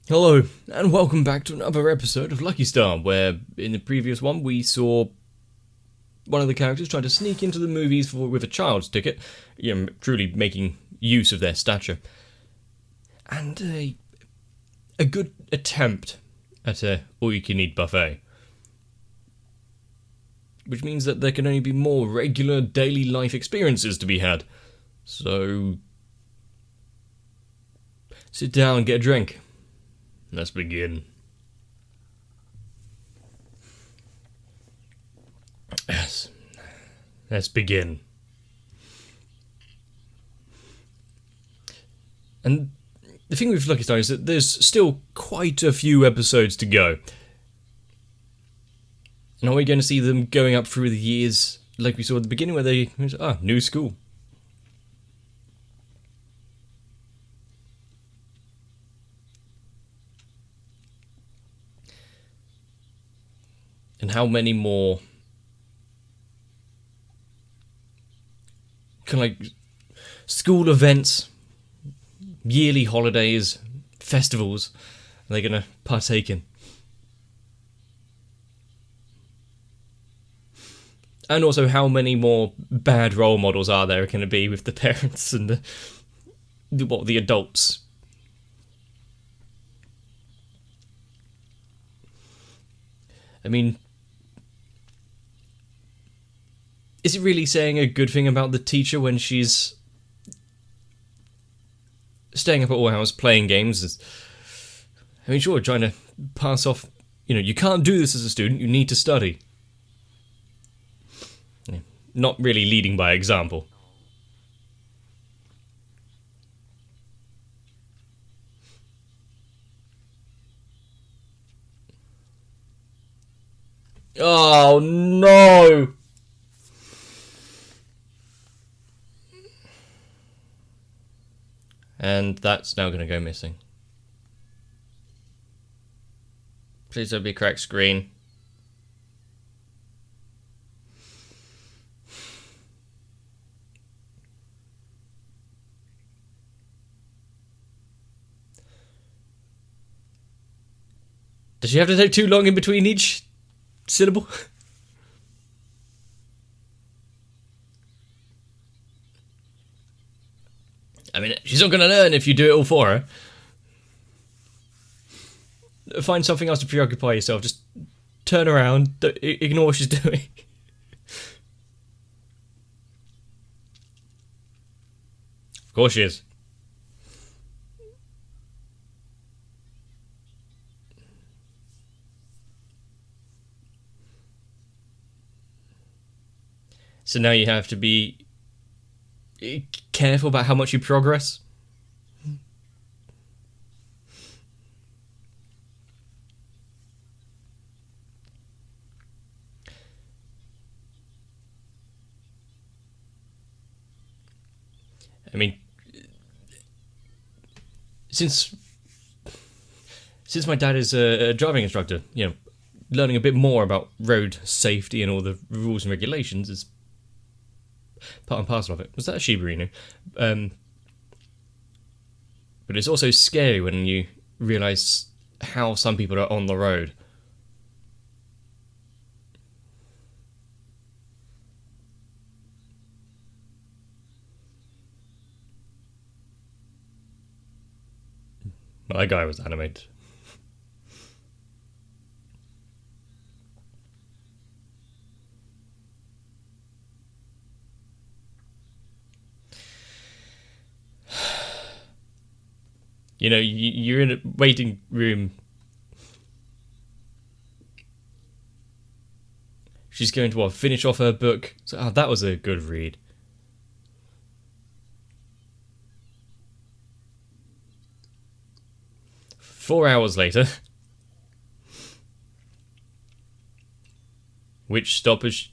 Hello, and welcome back to another episode of Lucky Star, where in the previous one we saw one of the characters trying to sneak into the movies with a child's ticket, truly making use of their stature, and a good attempt at a all-you-can-eat buffet. Which means that there can only be more regular daily life experiences to be had. So, sit down, get a drink. Let's begin. Yes. Let's begin. And the thing with Lucky Star is that there's still quite a few episodes to go. And are we going to see them going up through the years like we saw at the beginning where they... new school. And how many more kind of like school events, yearly holidays, festivals are they going to partake in? And also how many more bad role models are there going to be with the parents and the adults? I mean, is it really saying a good thing about the teacher when she's staying up at all hours playing games? I mean, sure, trying to pass off, you can't do this as a student, you need to study. Yeah, not really leading by example. Oh no! And that's now going to go missing. Please don't be a cracked screen. Does she have to take too long in between each syllable? I mean, she's not going to learn if you do it all for her. Find something else to preoccupy yourself. Just turn around, ignore what she's doing. Of course she is. So now you have to be careful about how much you progress. I mean, since my dad is a driving instructor, learning a bit more about road safety and all the rules and regulations is part and parcel of it. Was that a Shiba Inu? But it's also scary when you realise how some people are on the road. That guy was animated. You're in a waiting room. She's going to finish off her book. So, that was a good read. Four hours later. Which stoppage?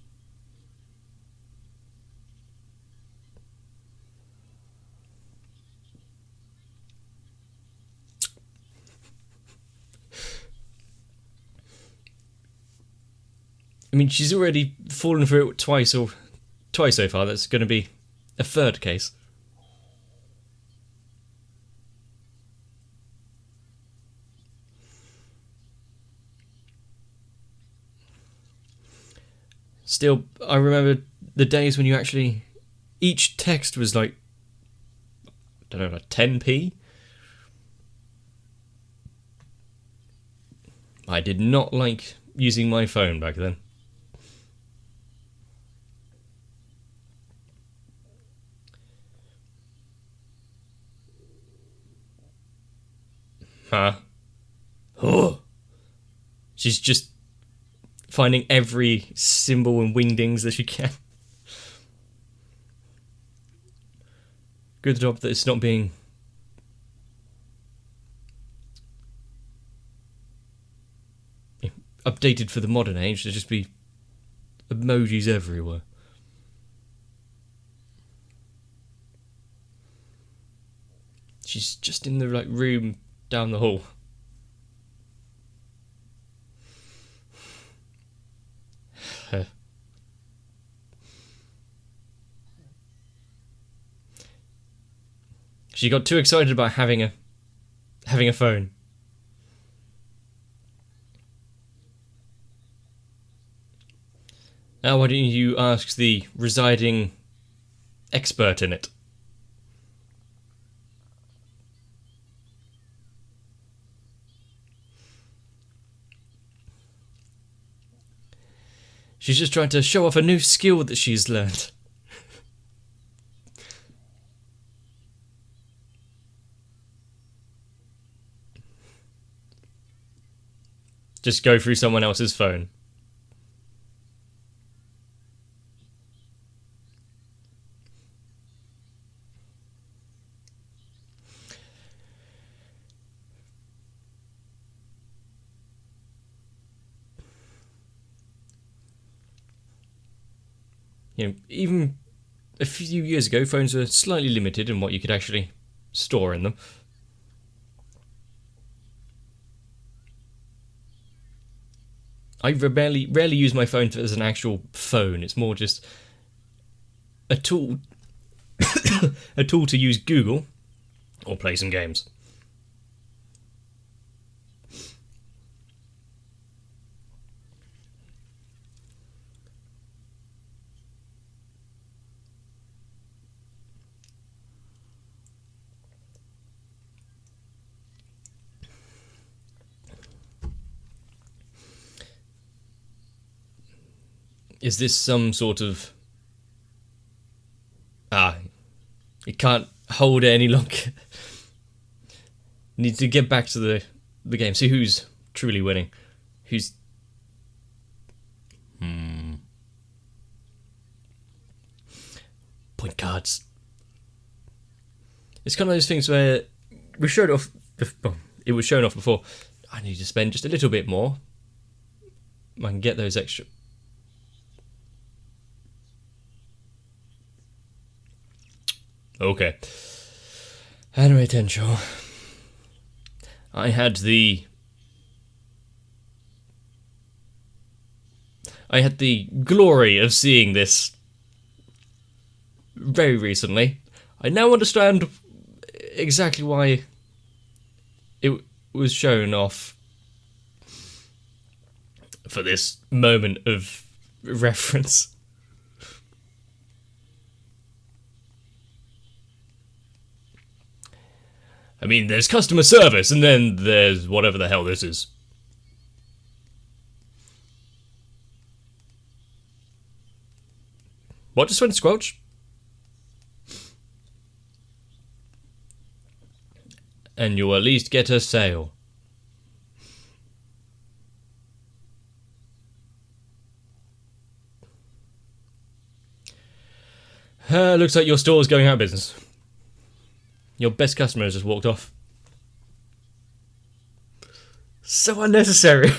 I mean, she's already fallen through it twice so far. That's going to be a third case. Still, I remember the days when you actually... Each text was like... I don't know, like 10p? I did not like using my phone back then. Huh? Oh! She's just finding every symbol and wingdings that she can. Good job that it's not being... updated for the modern age. There'd just be emojis everywhere. She's just in the like room down the hall. She got too excited about having a phone. Now why don't you ask the residing expert in it? She's just trying to show off a new skill that she's learned. Just go through someone else's phone. You know, even a few years ago, phones were slightly limited in what you could actually store in them. I rarely use my phone as an actual phone. It's more just a tool, a tool to use Google or play some games. Is this some sort of... it can't hold it any longer. Need to get back to the game. See who's truly winning. Who's... Point cards. It's kind of those things where we showed off... It was shown off before. I need to spend just a little bit more. I can get those extra... Okay. Anyway, attention. I had the glory of seeing this very recently. I now understand exactly why it was shown off for this moment of reference. I mean, there's customer service, and then there's whatever the hell this is. What just went squelch? And you'll at least get a sale. Looks like your store's going out of business. Your best customer has just walked off. So unnecessary.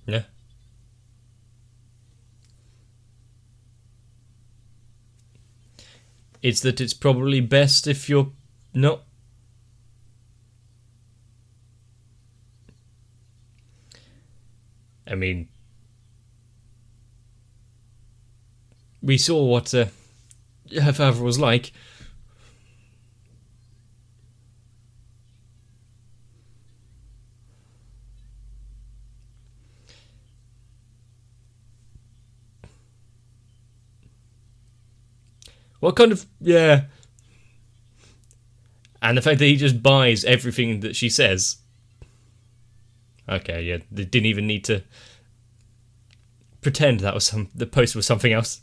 Yeah. It's that it's probably best if you're not... I mean... We saw what her father was like. What kind of... Yeah. And the fact that he just buys everything that she says. Okay, yeah. They didn't even need to pretend that was the post was something else.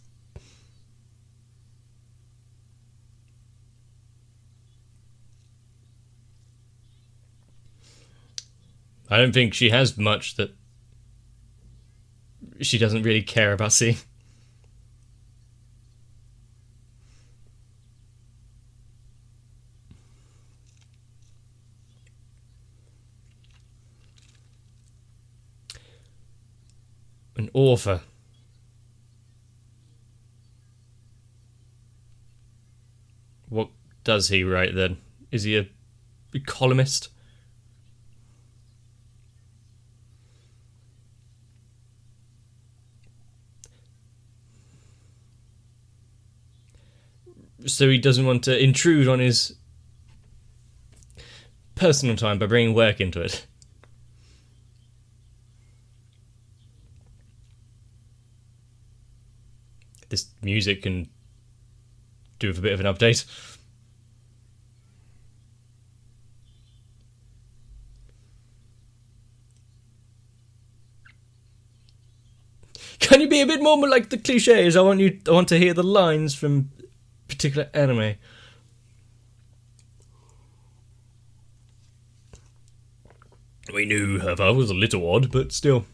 I don't think she has much that she doesn't really care about seeing. An author. What does he write then? Is he a columnist? So he doesn't want to intrude on his personal time by bringing work into it. This music can do with a bit of an update. Can you be a bit more like the cliches? I want to hear the lines from particular anime. We knew her father was a little odd, but still.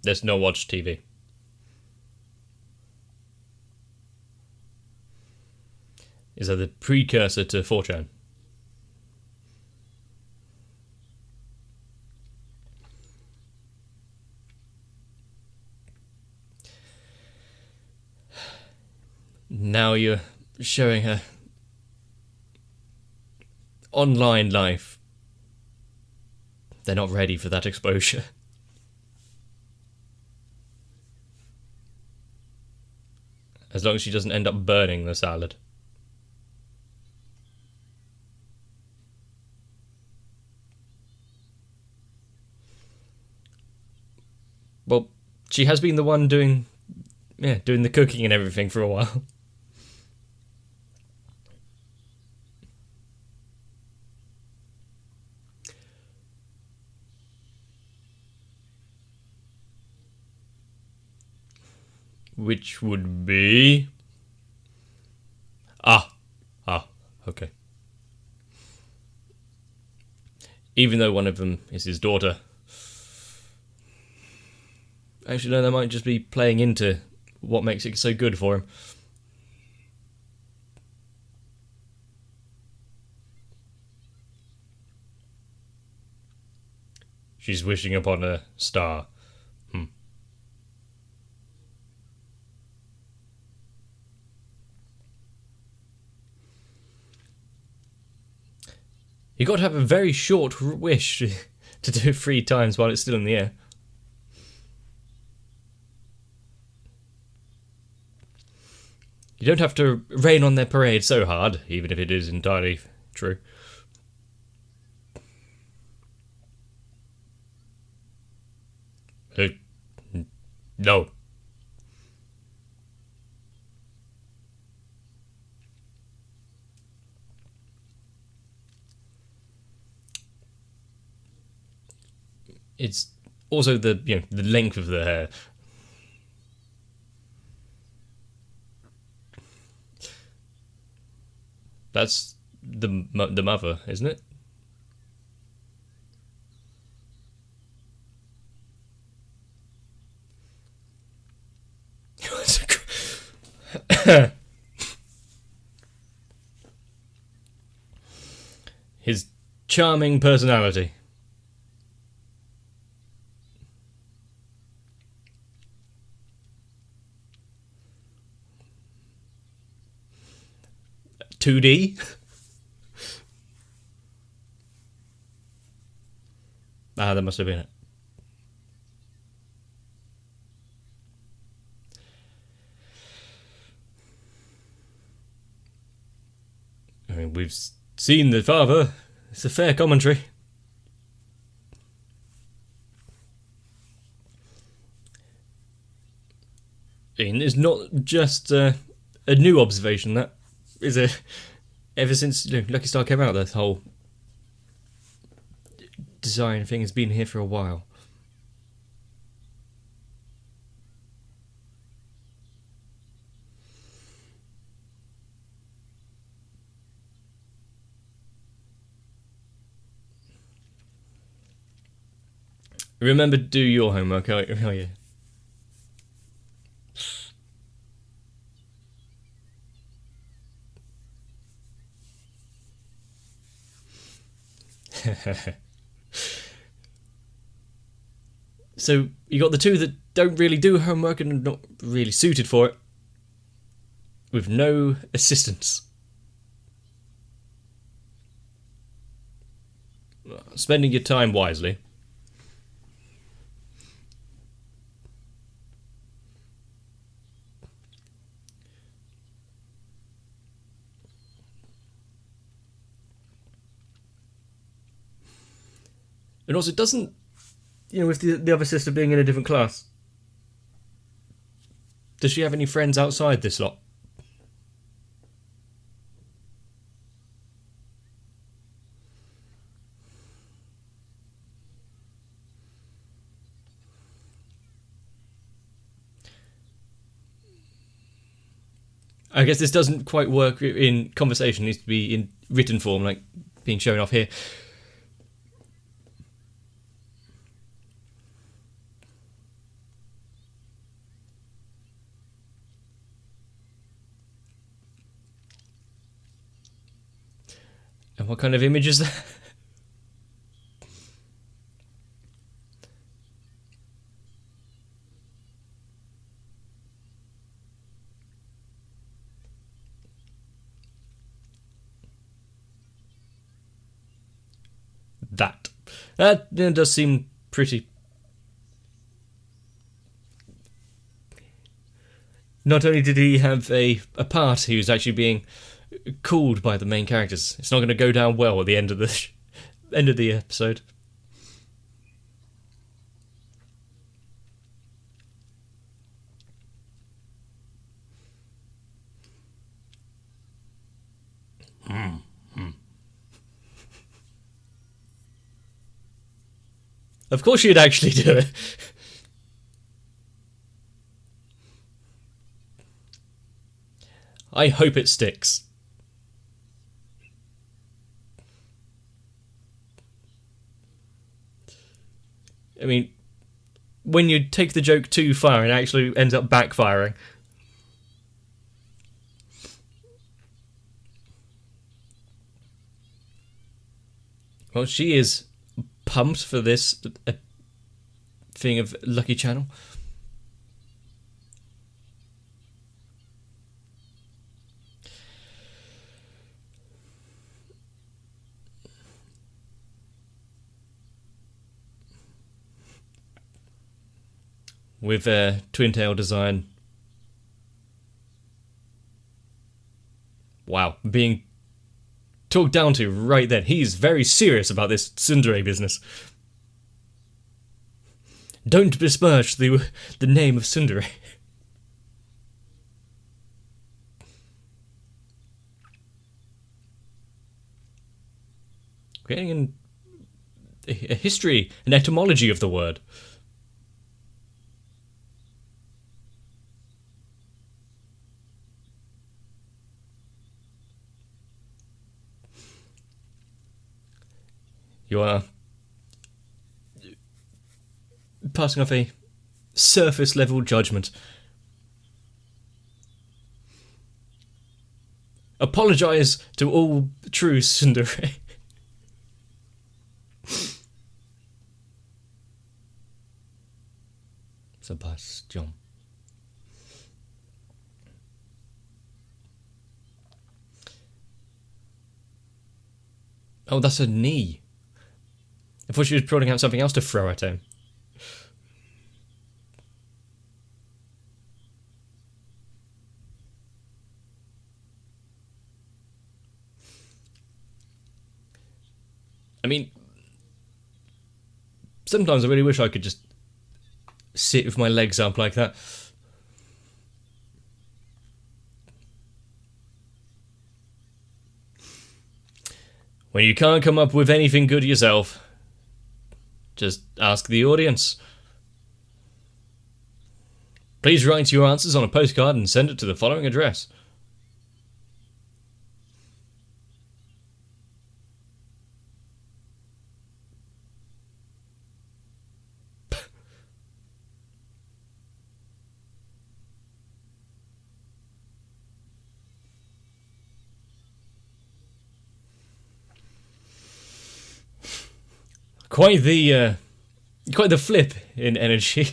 Let's not watch TV. Is that the precursor to 4chan? Now you're showing her online life. They're not ready for that exposure. As long as she doesn't end up burning the salad. Well, she has been the one doing the cooking and everything for a while. Which would be... okay. Even though one of them is his daughter. Actually, no, that might just be playing into what makes it so good for him. She's wishing upon a star. You got to have a very short wish to do it 3 times while it's still in the air. You don't have to rain on their parade so hard, even if it is entirely true. No. It's also the length of the hair. That's the mother, isn't it? His charming personality. (2D) that must have been it. I mean, we've seen the father. It's a fair commentary. mean, it's not just a new observation. That is ever since Lucky Star came out, this whole design thing has been here for a while. Remember to do your homework. Oh yeah. So you got the two that don't really do homework and are not really suited for it, with no assistance. Spending your time wisely. And also, it doesn't, with the other sister being in a different class, does she have any friends outside this lot? I guess this doesn't quite work in conversation. It needs to be in written form, like being shown off here. And what kind of image is that? That does seem pretty. Not only did he have a part, he was actually being called by the main characters. It's not going to go down well at the end of the end of the episode. Of course you'd actually do it. I hope it sticks. I mean, when you take the joke too far, it actually ends up backfiring. Well, she is pumped for this thing of Lucky Channel. With twin tail design. Wow, being talked down to right then. He's very serious about this tsundere business. Don't besmirch the name of tsundere. Getting a history, an etymology of the word. You are passing off a surface level judgment. Apologise to all true tsundere. Sebastian. Oh, that's a knee. I thought she was pulling out something else to throw at him. I mean, sometimes I really wish I could just sit with my legs up like that. When you can't come up with anything good yourself, just ask the audience. Please write your answers on a postcard and send it to the following address. Quite the flip in energy.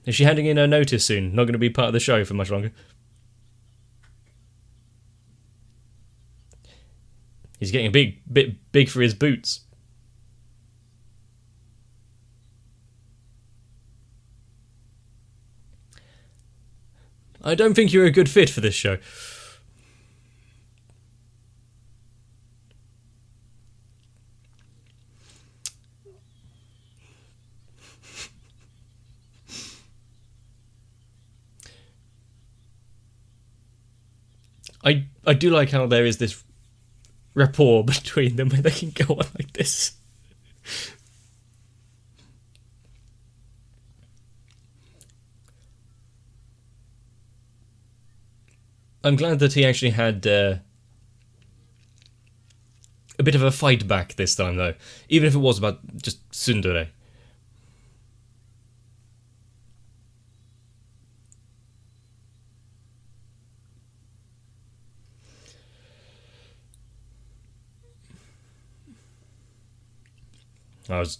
Is she handing in her notice soon? Not going to be part of the show for much longer. He's getting a bit big for his boots. I don't think you're a good fit for this show. I do like how there is this rapport between them where they can go on like this. I'm glad that he actually had a bit of a fight back this time, though, even if it was about just tsundere. I was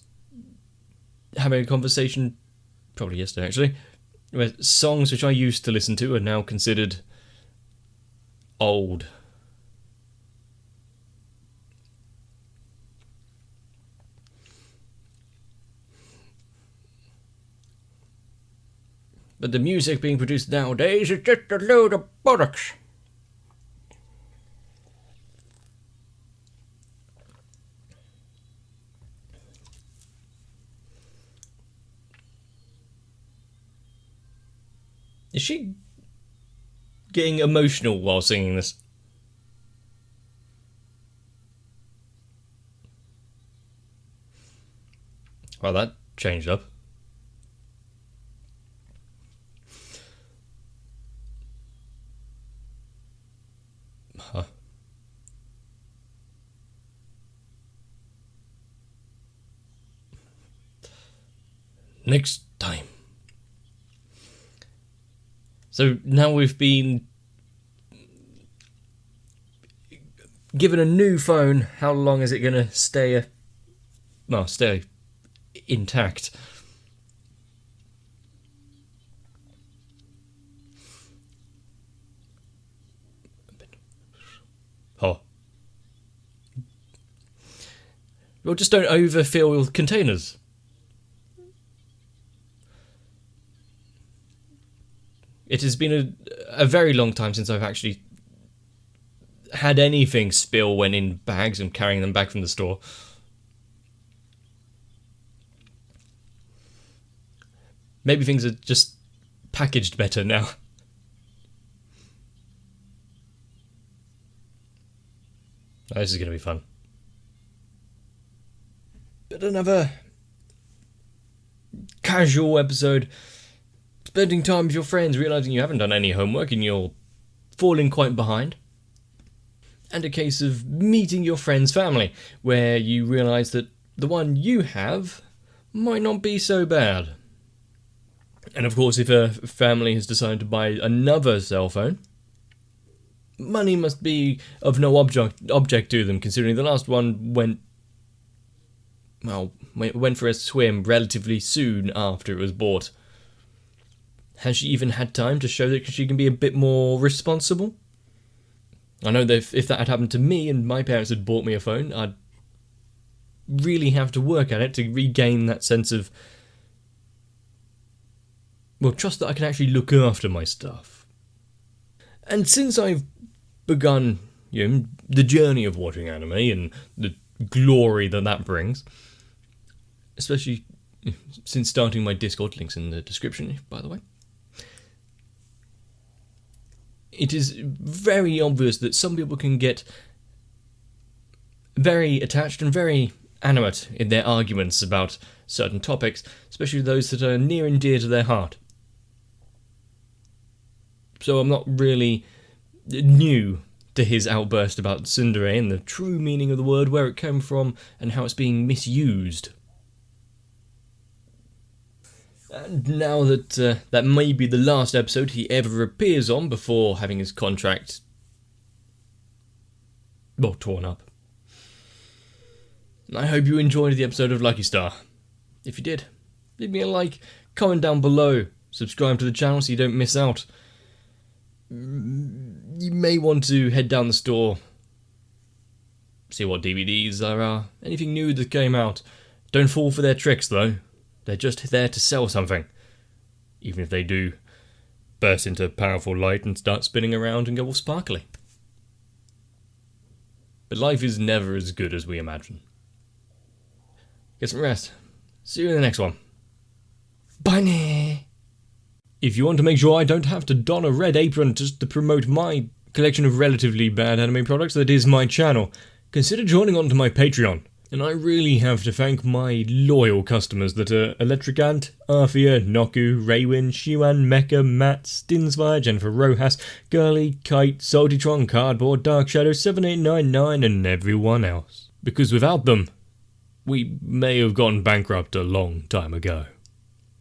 having a conversation, probably yesterday actually, where songs which I used to listen to are now considered old. But the music being produced nowadays is just a load of bollocks. Is she getting emotional while singing this? Well, that changed up. Huh. Next time. So now we've been given a new phone. How long is it going to stay intact? Oh. Well, just don't overfill containers. It has been a very long time since I've actually had anything spill when in bags and carrying them back from the store. Maybe things are just packaged better now. Oh, this is going to be fun. But another casual episode. Spending time with your friends, realising you haven't done any homework and you're falling quite behind. And a case of meeting your friend's family, where you realise that the one you have might not be so bad. And of course, if a family has decided to buy another cell phone, money must be of no object to them, considering the last one went for a swim relatively soon after it was bought. Has she even had time to show that she can be a bit more responsible? I know that if that had happened to me and my parents had bought me a phone, I'd really have to work at it to regain that sense of, well, trust that I can actually look after my stuff. And since I've begun, the journey of watching anime and the glory that brings, especially since starting my Discord, links in the description, by the way, it is very obvious that some people can get very attached and very animate in their arguments about certain topics, especially those that are near and dear to their heart. So I'm not really new to his outburst about tsundere and the true meaning of the word, where it came from, and how it's being misused. And now that that may be the last episode he ever appears on before having his contract, well, torn up. I hope you enjoyed the episode of Lucky Star. If you did, leave me a like, comment down below, subscribe to the channel so you don't miss out. You may want to head down the store, see what DVDs there are, anything new that came out. Don't fall for their tricks though, they're just there to sell something. Even if they do burst into powerful light and start spinning around and go all sparkly. But life is never as good as we imagine. Get some rest. See you in the next one. Bye now. If you want to make sure I don't have to don a red apron just to promote my collection of relatively bad anime products that is my channel, consider joining onto my Patreon. And I really have to thank my loyal customers that are Electric Ant, Arthea, Noku, Raywin, Shiwan, Mecha, Matt, Stinsfire, Jennifer Rojas, Girly, Kite, Saltytron, Cardboard, Dark Shadow, 7899 and everyone else. Because without them, we may have gone bankrupt a long time ago.